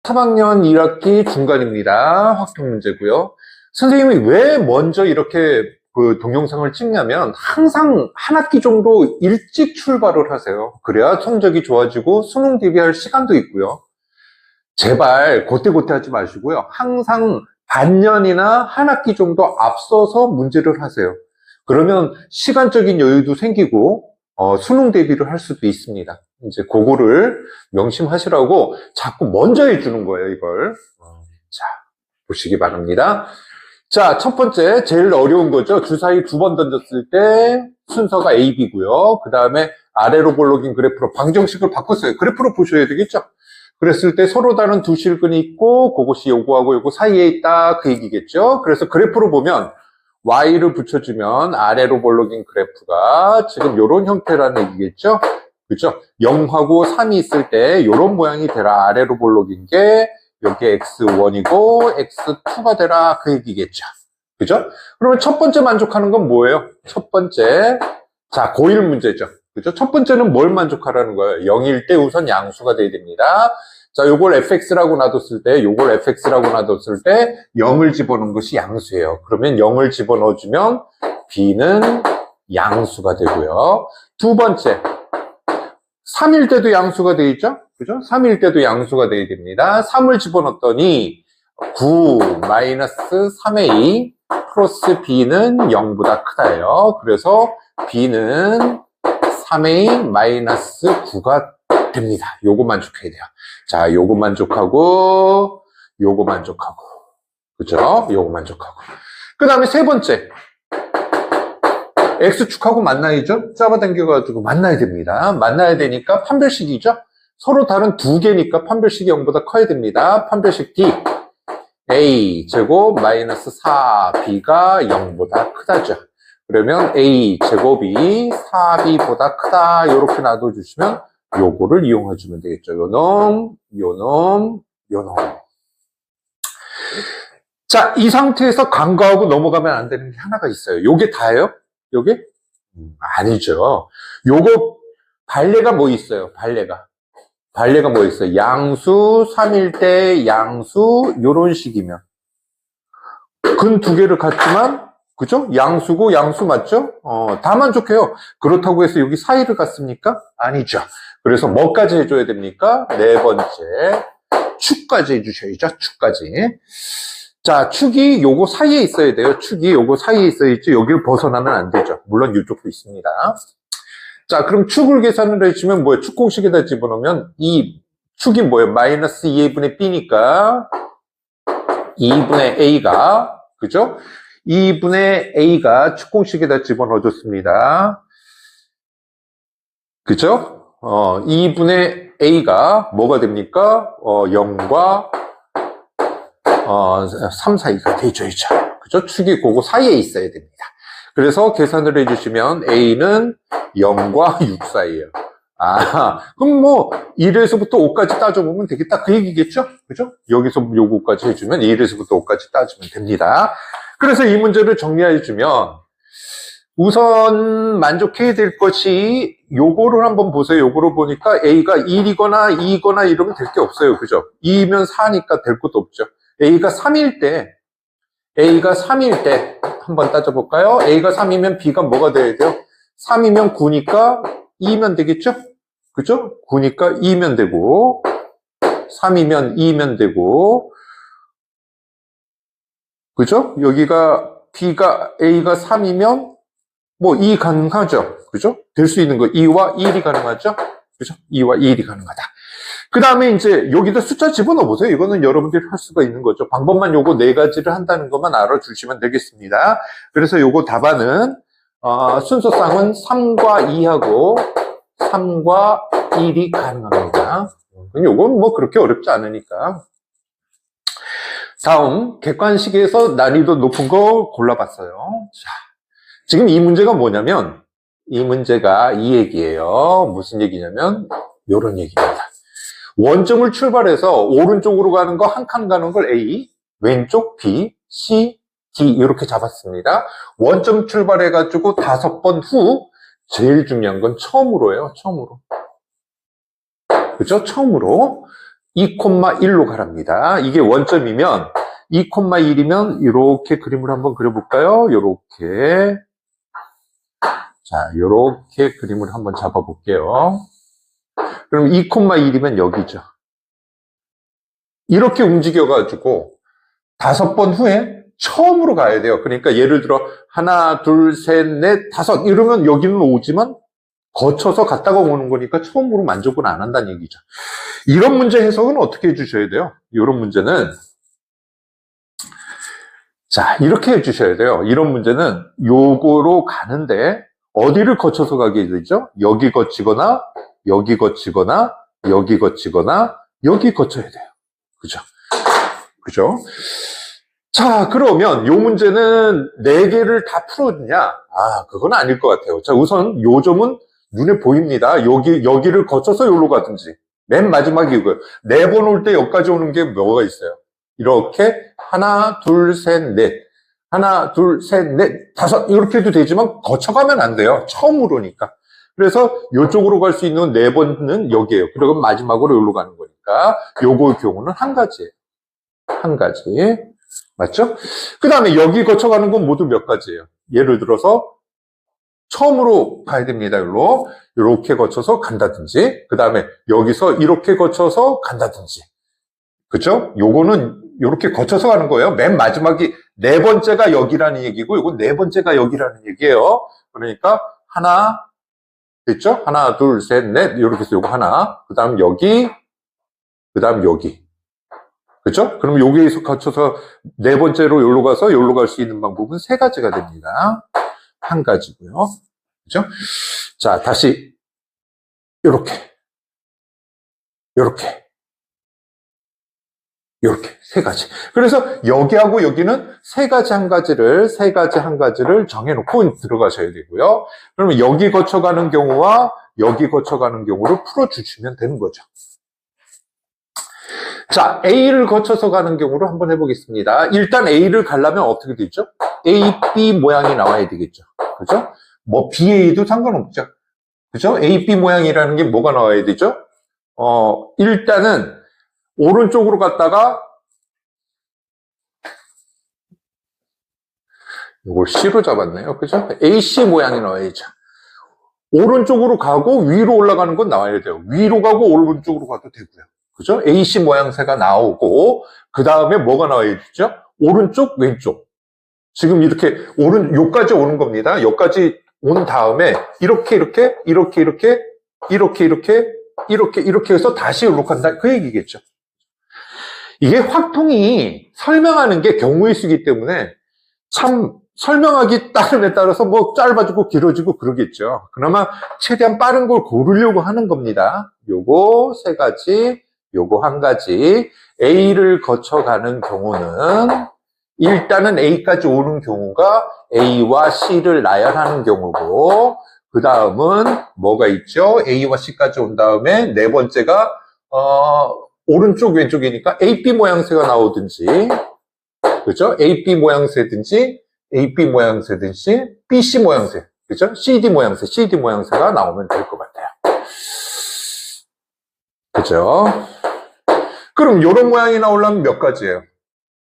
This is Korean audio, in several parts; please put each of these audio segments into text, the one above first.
3학년 1학기 중간입니다. 확통 문제고요. 선생님이 왜 먼저 이렇게 그 동영상을 찍냐면 항상 한 학기 정도 일찍 출발을 하세요. 그래야 성적이 좋아지고 수능 대비할 시간도 있고요. 제발 곧대곧대 하지 마시고요. 항상 반년이나 한 학기 정도 앞서서 문제를 하세요. 그러면 시간적인 여유도 생기고 수능 대비를 할 수도 있습니다. 이제 그거를 명심하시라고 자꾸 먼저 해주는 거예요, 이걸. 자, 보시기 바랍니다. 자, 첫 번째, 제일 어려운 거죠. 주사위 2번 던졌을 때 순서가 A, B고요. 그 다음에 아래로 볼록인 그래프로 방정식을 바꿨어요. 그래프로 보셔야 되겠죠. 그랬을 때 서로 다른 두 실근이 있고 그것이 요거하고 요거 사이에 있다 그 얘기겠죠. 그래서 그래프로 보면 Y를 붙여주면 아래로 볼록인 그래프가 지금 요런 형태라는 얘기겠죠. 그죠? 0하고 3이 있을 때 요런 모양이 되라. 아래로 볼록인 게 여기 X1이고 X2가 되라 그 얘기겠죠. 그죠? 그러면 첫 번째 만족하는 건 뭐예요? 첫 번째, 자, 고1 문제죠. 그죠? 첫 번째는 뭘 만족하라는 거예요? 0일 때 우선 양수가 돼야 됩니다. 자, 요걸 fx라고 놔뒀을 때, 요걸 fx라고 놔뒀을 때 0을 집어넣은 것이 양수예요. 그러면 0을 집어넣어주면 b는 양수가 되고요. 두 번째, 3일 때도 양수가 돼 있죠? 그죠? 3일 때도 양수가 돼야 됩니다. 3을 집어넣었더니 9 마이너스 3a 플러스 b는 0보다 크다예요. 그래서 b는 3a 마이너스 9가 됩니다. 요거 만족해야 돼요. 자, 요거 만족하고 요거 만족하고 그죠? 요거 만족하고 그 다음에 세 번째 X축하고 만나야죠? 잡아당겨가지고 만나야 됩니다. 만나야 되니까 판별식이죠? 서로 다른 두 개니까 판별식이 0보다 커야 됩니다. 판별식 D A 제곱 마이너스 4B가 0보다 크다죠. 그러면 A 제곱이 4B보다 크다 이렇게 놔둬주시면 요거를 이용해주면 되겠죠. 요놈, 요놈, 요놈. 자, 이 상태에서 간과하고 넘어가면 안 되는 게 하나가 있어요. 요게 다예요? 요게? 아니죠. 요거 발레가 뭐 있어요? 발레가 뭐 있어요? 양수, 3일 때 양수 요런 식이면 근 두 개를 갖지만 그죠? 양수고 양수 맞죠? 다 만족해요. 그렇다고 해서 여기 사이를 갖습니까? 아니죠. 그래서 뭐까지 해줘야 됩니까? 네 번째 축까지 해주셔야죠. 축까지. 자, 축이 요거 사이에 있어야 돼요. 축이 요거 사이에 있어야지 여기를 벗어나면 안 되죠. 물론 이쪽도 있습니다. 자, 그럼 축을 계산을 해주면 뭐예요? 축 공식에다 집어넣으면 이 축이 뭐예요? 마이너스 2분의 b니까 2분의 a가 그죠? 2분의 a가 축 공식에다 집어넣어줬습니다. 그죠? 2분의 a가 뭐가 됩니까? 0과 3 사이가 되줘야죠. 그죠? 축이 그거 사이에 있어야 됩니다. 그래서 계산을 해주시면 a는 0과 6 사이에요. 그럼 뭐 1에서부터 5까지 따져보면 되겠다 그 얘기겠죠? 그죠? 여기서 요거까지 해주면 1에서부터 5까지 따지면 됩니다. 그래서 이 문제를 정리해주면 우선 만족해야 될 것이 요거를 한번 보세요. 요거를 보니까 a가 1이거나 2거나 이러면 될 게 없어요. 그죠? 2면 4니까 될 것도 없죠. a가 3일 때 한번 따져볼까요? a가 3이면 b가 뭐가 돼야 돼요? 3이면 9니까 2면 되겠죠? 그죠? 9니까 2면 되고 3이면 2면 되고 그죠? 여기가 b가 a가 3이면 뭐 2 가능하죠? 그죠? 될 수 있는 거 2와 1이 가능하죠? 그죠? 2와 1이 가능하다. 그 다음에 이제 여기다 숫자 집어넣어 보세요. 이거는 여러분들이 할 수가 있는 거죠. 방법만 요거 네 가지를 한다는 것만 알아주시면 되겠습니다. 그래서 요거 답안은 순서상은 3과 2하고 3과 1이 가능합니다. 요건 뭐 그렇게 어렵지 않으니까. 다음 객관식에서 난이도 높은 거 골라봤어요. 자, 지금 이 문제가 뭐냐면 이 문제가 이 얘기예요. 무슨 얘기냐면 요런 얘기입니다. 원점을 출발해서 오른쪽으로 가는 거 한 칸 가는 걸 A, 왼쪽 B, C, D 이렇게 잡았습니다. 원점 출발해가지고 5번 후 제일 중요한 건 처음으로예요. 처음으로. 그죠? 처음으로. 2,1로 가랍니다. 이게 원점이면 2,1이면 이렇게 그림을 한번 그려볼까요? 이렇게. 자, 이렇게 그림을 한번 잡아볼게요. 그럼 2,1이면 여기죠. 이렇게 움직여가지고 5번 후에 처음으로 가야 돼요. 그러니까 예를 들어 하나, 둘, 셋, 넷, 5 이러면 여기는 오지만 거쳐서 갔다가 오는 거니까 처음으로 만족은 안 한다는 얘기죠. 이런 문제 해석은 어떻게 해주셔야 돼요? 이런 문제는 자, 이렇게 해주셔야 돼요. 이런 문제는 요거로 가는데 어디를 거쳐서 가게 되죠? 여기 거치거나 여기 거치거나 여기 거치거나 여기 거쳐야 돼요. 그죠? 그죠? 자, 그러면 요 문제는 4개를 다 풀었냐? 아, 그건 아닐 것 같아요. 자, 우선 요 점은 눈에 보입니다. 여기를 거쳐서 여기로 가든지. 맨 마지막에 이거예요. 4번 올 때 여기까지 오는 게 뭐가 있어요? 이렇게 하나, 둘, 셋, 넷. 하나, 둘, 셋, 넷, 5 이렇게 해도 되지만 거쳐가면 안 돼요. 처음으로니까. 그래서 이쪽으로 갈 수 있는 4번은 여기에요. 그리고 마지막으로 여기로 가는 거니까 요거 경우는 한 가지예요. 한 가지. 맞죠? 그 다음에 여기 거쳐가는 건 모두 몇 가지예요. 예를 들어서 처음으로 가야 됩니다. 여기로 이렇게 거쳐서 간다든지 그 다음에 여기서 이렇게 거쳐서 간다든지 그죠? 요거는 이렇게 거쳐서 가는 거예요. 맨 마지막이 4번째가 여기라는 얘기고 이건 4번째가 여기라는 얘기예요. 그러니까 하나 됐죠? 하나 둘 셋 넷 이렇게 해서 요거 하나 그 다음 여기 그 다음 여기 그렇죠? 그럼 여기에서 거쳐서 4번째로 여기로 가서 여기로 갈 수 있는 방법은 3가지가 됩니다. 한 가지고요. 그죠? 자, 다시 요렇게 요렇게 3가지. 그래서 여기하고 여기는 3가지 한 가지를 정해놓고 들어가셔야 되고요. 그러면 여기 거쳐가는 경우와 여기 거쳐가는 경우를 풀어주시면 되는 거죠. 자, A를 거쳐서 가는 경우로 한번 해보겠습니다. 일단 A를 가려면 어떻게 되죠? A, B 모양이 나와야 되겠죠. 그죠? 뭐 BA도 상관없죠. 그죠? A, B 모양이라는 게 뭐가 나와야 되죠? 일단은 오른쪽으로 갔다가 이걸 C로 잡았네요. 그죠? AC 모양이 나와야죠. 오른쪽으로 가고 위로 올라가는 건 나와야 돼요. 위로 가고 오른쪽으로 가도 되고요. 그죠? AC 모양새가 나오고 그 다음에 뭐가 나와야 되죠? 오른쪽, 왼쪽. 지금 이렇게 요까지 오는 겁니다. 여기까지 온 다음에 이렇게 해서 다시 이렇게 간다. 그 얘기겠죠. 이게 확통이 설명하는 게 경우의 수이기 때문에 참 설명하기 따름에 따라서 뭐 짧아지고 길어지고 그러겠죠. 그나마 최대한 빠른 걸 고르려고 하는 겁니다. 요거 3가지, 요거 한 가지. A를 거쳐가는 경우는 일단은 A까지 오는 경우가 A와 C를 나열하는 경우고 그 다음은 뭐가 있죠? A와 C까지 온 다음에 4번째가 오른쪽 왼쪽이니까 AB 모양새가 나오든지 그죠? AB 모양새든지 AB 모양새든지 BC 모양새 그죠? CD 모양새가 나오면 될 것 같아요. 그죠? 그럼 이런 모양이 나오려면 몇 가지예요?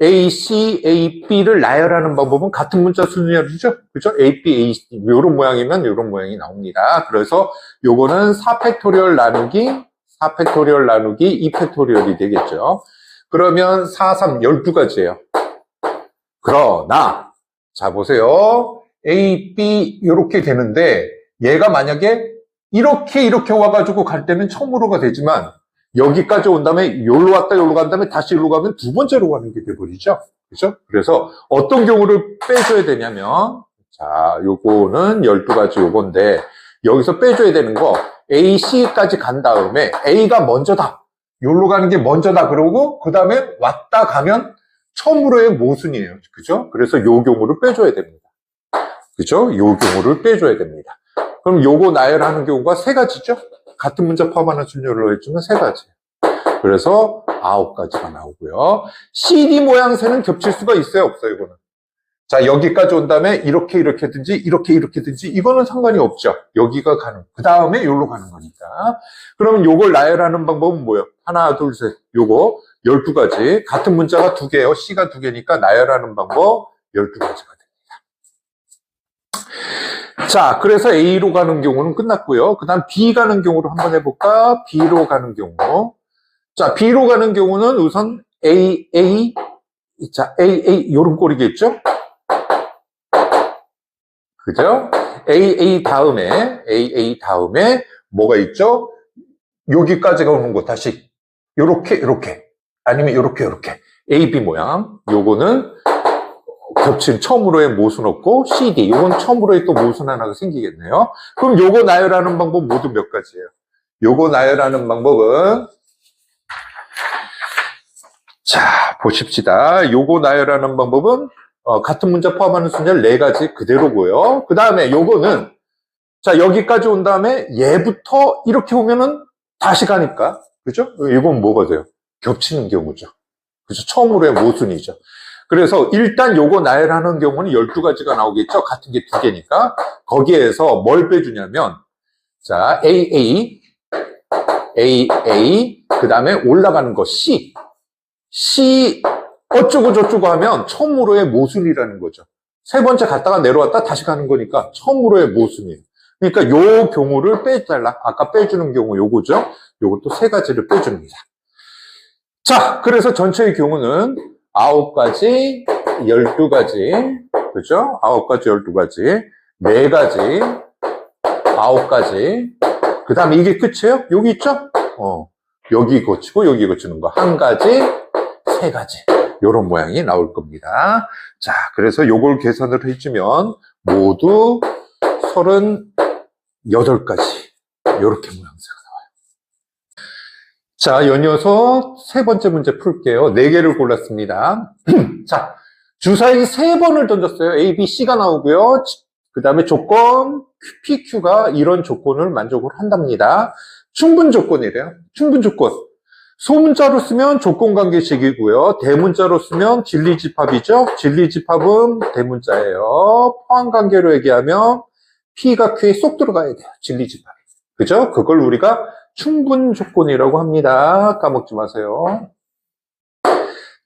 A, C, A, B를 나열하는 방법은 같은 문자 순열이죠? 그죠? A, B, A, C. 이런 모양이면 이런 모양이 나옵니다. 그래서 요거는 4팩토리얼 나누기 2팩토리얼이 되겠죠. 그러면 4, 3, 12가지예요. 그러나, 자, 보세요. A, B, 이렇게 되는데, 얘가 만약에 이렇게 와가지고 갈 때는 처음으로가 되지만, 여기까지 온 다음에 여기로 왔다 여기로 간 다음에 다시 여기로 가면 2번째로 가는 게 돼버리죠. 그죠? 그래서 어떤 경우를 빼줘야 되냐면 자 요거는 12가지 요건데 여기서 빼줘야 되는 거 A, C까지 간 다음에 A가 먼저다. 여기로 가는 게 먼저다. 그러고 그 다음에 왔다 가면 처음으로의 모순이에요. 그죠? 그래서 요 경우를 빼줘야 됩니다. 그죠? 요 경우를 빼줘야 됩니다. 그럼 요거 나열하는 경우가 3가지죠? 같은 문자 포함하는 순열로 해주면 3가지. 그래서 9가지가 나오고요. CD 모양새는 겹칠 수가 있어요, 없어요, 이거는? 자, 여기까지 온 다음에 이렇게든지 이렇게든지 이거는 상관이 없죠. 여기가 가능. 그 다음에 여기로 가는 거니까. 그러면 요걸 나열하는 방법은 뭐예요? 하나, 둘, 셋. 요거 12가지. 같은 문자가 2개예요. C가 2개니까 나열하는 방법 12가지가 됩니다. 자, 그래서 A로 가는 경우는 끝났고요. 그 다음 B 가는 경우로 한번 해볼까? B로 가는 경우. 자, B로 가는 경우는 우선 A, 자, A, 요런 꼴이겠죠? 그죠? AA 다음에 뭐가 있죠? 여기까지가 오는 거 다시 요렇게 아니면 요렇게 AB 모양. 요거는 겹친 처음으로의 모순 없고 CD 요건 처음으로의 또 모순 하나가 생기겠네요. 그럼 요거 나열하는 방법 모두 몇 가지예요? 요거 나열하는 방법은 자 보십시다. 요거 나열하는 방법은 같은 문자 포함하는 순열 4가지 그대로고요. 그 다음에 요거는 자 여기까지 온 다음에 얘부터 이렇게 오면은 다시 가니까 그죠? 이건 뭐가 돼요? 겹치는 경우죠. 그죠? 처음으로의 모순이죠. 그래서 일단 요거 나열하는 경우는 12가지가 나오겠죠? 같은 게 2개니까 거기에서 뭘 빼주냐면 자 AA 그 다음에 올라가는 거 C 어쩌고 저쩌고 하면 처음으로의 모순이라는 거죠. 세 번째 갔다가 내려왔다 다시 가는 거니까 처음으로의 모순이에요. 그러니까 요 경우를 빼달라. 아까 빼주는 경우 요거죠. 요것도 3가지를 빼줍니다. 자, 그래서 전체의 경우는 9가지, 12가지, 그죠? 9가지, 12가지, 4가지, 9가지. 그 다음에 이게 끝이에요? 여기 있죠? 여기 거치고 여기 거치는 거. 1가지, 3가지. 요런 모양이 나올 겁니다. 자, 그래서 요걸 계산을 해주면 모두 38가지. 요렇게 모양새가 나와요. 자, 연이어서 3번째 문제 풀게요. 4개를 골랐습니다. 자, 주사위 3번을 던졌어요. A, B, C가 나오고요. 그 다음에 조건, P, Q가 이런 조건을 만족을 한답니다. 충분 조건이래요. 충분 조건. 소문자로 쓰면 조건관계식이고요. 대문자로 쓰면 진리집합이죠. 진리집합은 대문자예요. 포함관계로 얘기하면 P가 Q에 쏙 들어가야 돼요. 진리집합이. 그죠? 그걸 우리가 충분 조건이라고 합니다. 까먹지 마세요.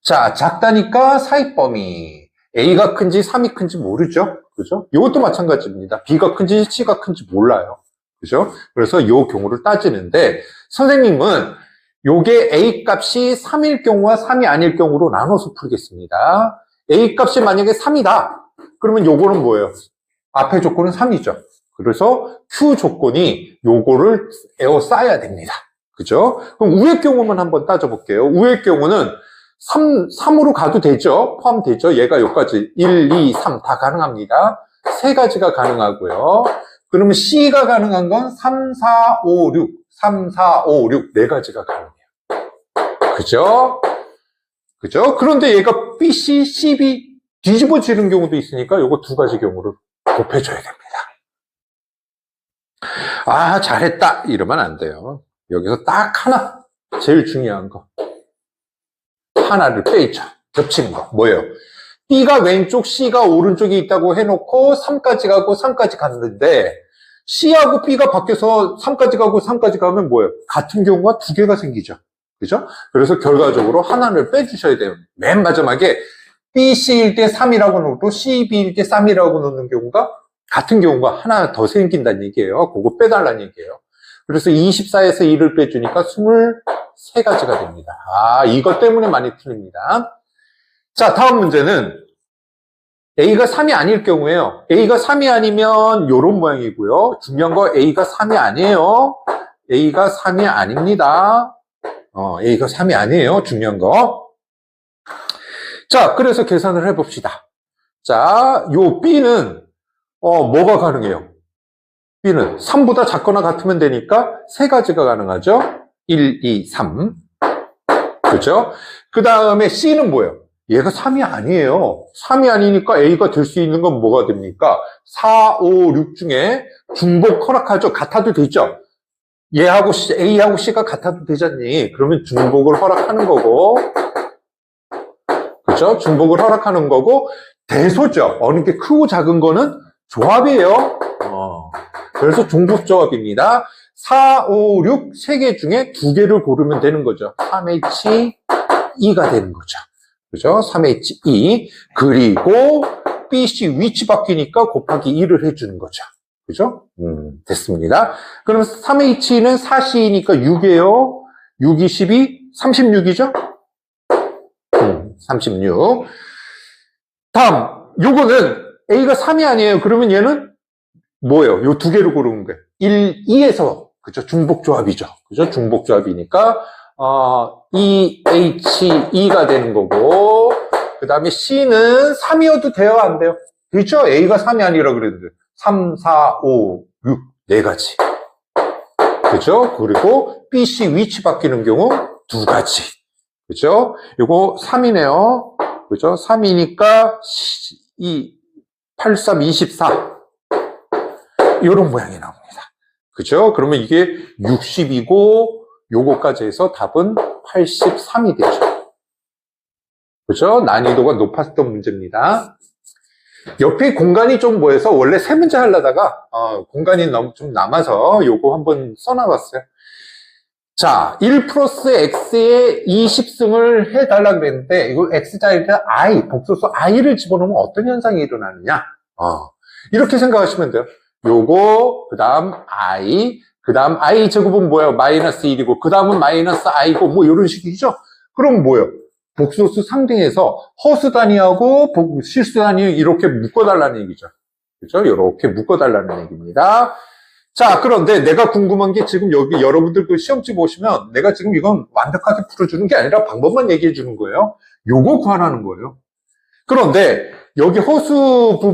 자, 작다니까 사입범위. A가 큰지 3이 큰지 모르죠. 그죠? 이것도 마찬가지입니다. B가 큰지 C가 큰지 몰라요. 그죠? 그래서 이 경우를 따지는데 선생님은 요게 A 값이 3일 경우와 3이 아닐 경우로 나눠서 풀겠습니다. A 값이 만약에 3이다. 그러면 요거는 뭐예요? 앞에 조건은 3이죠. 그래서 Q 조건이 요거를 에워싸야 됩니다. 그죠? 그럼 우의 경우만 한번 따져볼게요. 우의 경우는 3으로 가도 되죠? 포함되죠? 얘가 여기까지 1, 2, 3 다 가능합니다. 3가지가 가능하고요. 그러면 C가 가능한 건 3, 4, 5, 6. 3, 4, 5, 6 4가지가 가능해요. 그죠? 그죠? 그런데 얘가 B, C, C, B 뒤집어지는 경우도 있으니까 요거 2가지 경우를 곱해줘야 됩니다. 아, 잘했다. 이러면 안 돼요. 여기서 딱 하나. 제일 중요한 거. 하나를 빼죠. 겹치는 거. 뭐예요? B가 왼쪽, C가 오른쪽에 있다고 해놓고 3까지 가고 3까지 갔는데 C하고 B가 바뀌어서 3까지 가고 3까지 가면 뭐예요? 같은 경우가 2개가 생기죠. 그죠? 그래서 결과적으로 하나를 빼주셔야 돼요. 맨 마지막에 B, C일 때 3이라고 놓고 C, B일 때 3이라고 놓는 경우가 같은 경우가 하나 더 생긴다는 얘기예요. 그거 빼달라는 얘기예요. 그래서 24에서 2를 빼주니까 23가지가 됩니다. 아, 이것 때문에 많이 틀립니다. 자, 다음 문제는 A가 3이 아닐 경우에요. A가 3이 아니면 이런 모양이고요. 중요한 거 A가 3이 아니에요. A가 3이 아닙니다. A가 3이 아니에요. 중요한 거. 자, 그래서 계산을 해봅시다. 자, 요 B는 뭐가 가능해요? B는 3보다 작거나 같으면 되니까 3가지가 가능하죠. 1, 2, 3. 그죠? 그 다음에 C는 뭐예요? 얘가 3이 아니에요. 3이 아니니까 A가 될 수 있는 건 뭐가 됩니까? 4, 5, 6 중에 중복 허락하죠. 같아도 되죠. 얘하고 C, A하고 C가 같아도 되잖니. 그러면 중복을 허락하는 거고. 그죠? 중복을 허락하는 거고, 대소죠. 어느 게 크고 작은 거는 조합이에요. 그래서 중복조합입니다. 4, 5, 6, 3개 중에 2개를 고르면 되는 거죠. 3H2가 되는 거죠. 그죠? 3H2. 그리고 BC 위치 바뀌니까 곱하기 2를 해주는 거죠. 그죠? 됐습니다. 그럼 3H는 4C니까 6이에요. 6, 22, 36이죠? 36. 다음, 요거는 A가 3이 아니에요. 그러면 얘는 뭐예요? 요 2개를 고르는 거예요. 1, 2에서, 그죠? 중복조합이죠. 그죠? 중복조합이니까, EH2가 되는 거고, 그 다음에 C는 3이어도 돼요? 안 돼요? 그렇죠? A가 3이 아니라 그랬는데. 3, 4, 5, 6, 4가지. 그죠? 그리고 BC 위치 바뀌는 경우 2가지. 그죠? 요거 3이네요. 그죠? 3이니까 8, 3, 24. 요런 모양이 나옵니다. 그죠? 그러면 이게 60이고, 요거까지 해서 답은 83이 되죠. 그죠? 난이도가 높았던 문제입니다. 옆에 공간이 좀 뭐해서 원래 3문제 하려다가 공간이 너무 좀 남아서 요거 한번 써놔봤어요. 자, 1 플러스 x의 20승을 해달라 그랬는데 이거 x자리에다 i, 복소수 i를 집어넣으면 어떤 현상이 일어나느냐? 이렇게 생각하시면 돼요. 요거 그 다음 i, 그 다음 i 제곱은 뭐예요? 마이너스 1이고 그 다음은 마이너스 i고 뭐 이런 식이죠? 그럼 뭐예요? 복소수 상등에서 허수 단위하고 실수 단위 이렇게 묶어달라는 얘기죠. 그죠? 이렇게 묶어달라는 얘기입니다. 자, 그런데 내가 궁금한 게 지금 여기 여러분들 그 시험지 보시면 내가 지금 이건 완벽하게 풀어주는 게 아니라 방법만 얘기해 주는 거예요. 요거 구하라는 거예요. 그런데 여기 허수부는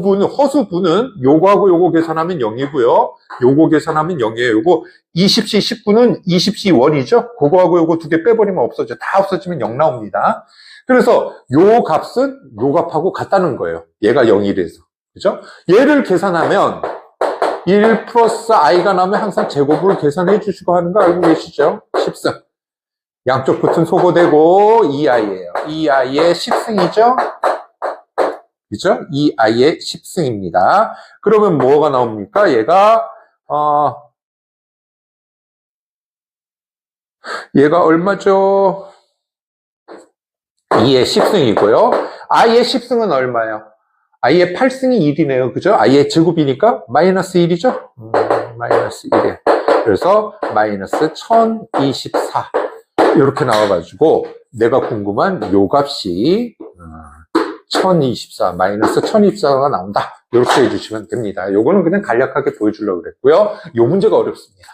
요거하고 요거 계산하면 0이고요. 요거 계산하면 0이에요. 요거 20C, 19는 20C 원이죠. 그거하고 요거 2개 빼버리면 없어져. 다 없어지면 0 나옵니다. 그래서 요 값은 요 값하고 같다는 거예요. 얘가 0이래서. 그죠? 얘를 계산하면 1 플러스 i가 나오면 항상 제곱을 계산해 주시고 하는 거 알고 계시죠? 10승. 양쪽 붙은 소거되고 2i예요. 2i의 10승이죠? 그죠? 2i의 10승입니다. 그러면 뭐가 나옵니까? 얘가 얘가 얼마죠? 2의 10승이고요. i의 10승은 얼마예요? i의 8승이 1이네요. 그죠? i의 제곱이니까 마이너스 1이죠? 마이너스 1이에요. 그래서 마이너스 1024. 이렇게 나와가지고 내가 궁금한 요 값이 1024, 마이너스 1024가 나온다. 이렇게 해주시면 됩니다. 요거는 그냥 간략하게 보여주려고 그랬고요. 요 문제가 어렵습니다.